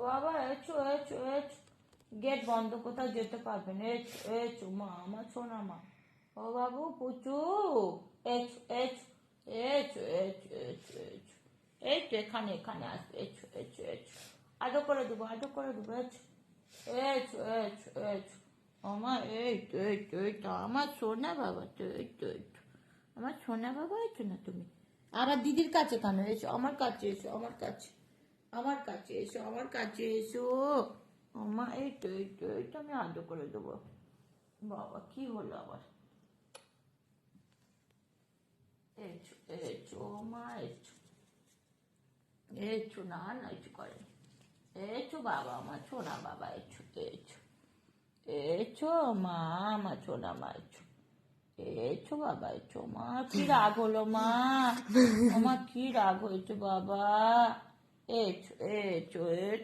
বাবা এসো এসো এসো, গেট বন্ধ, কোথাও যেতে পারবেন, এসো এসো মা, আমার সোনা মা। ও বাবু পুচু, এসো এসো এসো এসো এসো এসো, এই তো এখানে এখানে আসবে, এসো এসো এসো, আদর করে দেবো আদর করে দেবো, এসো এসো এসো এসো আমার, এই তো এই তো এই তো আমার সোনা বাবা, তো এই তো এই তো আমার সোনা বাবা, এসো না তুমি আবার দিদির কাছে কেন, এসো আমার কাছে, এসো আমার কাছে, আমার কাছে এসো, আমার কাছে এসো আমার, এই তো এই তো এই তো আমি আদর করে দেবো। বাবা কি হলো আবার, এসো এসো মা এসো, এসো না না এসো করে, এসো বাবা আমার সোনা বাবা, এসো এসো এসো মা, আমার সোনা মা এসো, এসো বাবা এসো মা, কি রাগ হলো মা, আমার কি রাগ হয়েছে বাবা, এসো এসো এসো।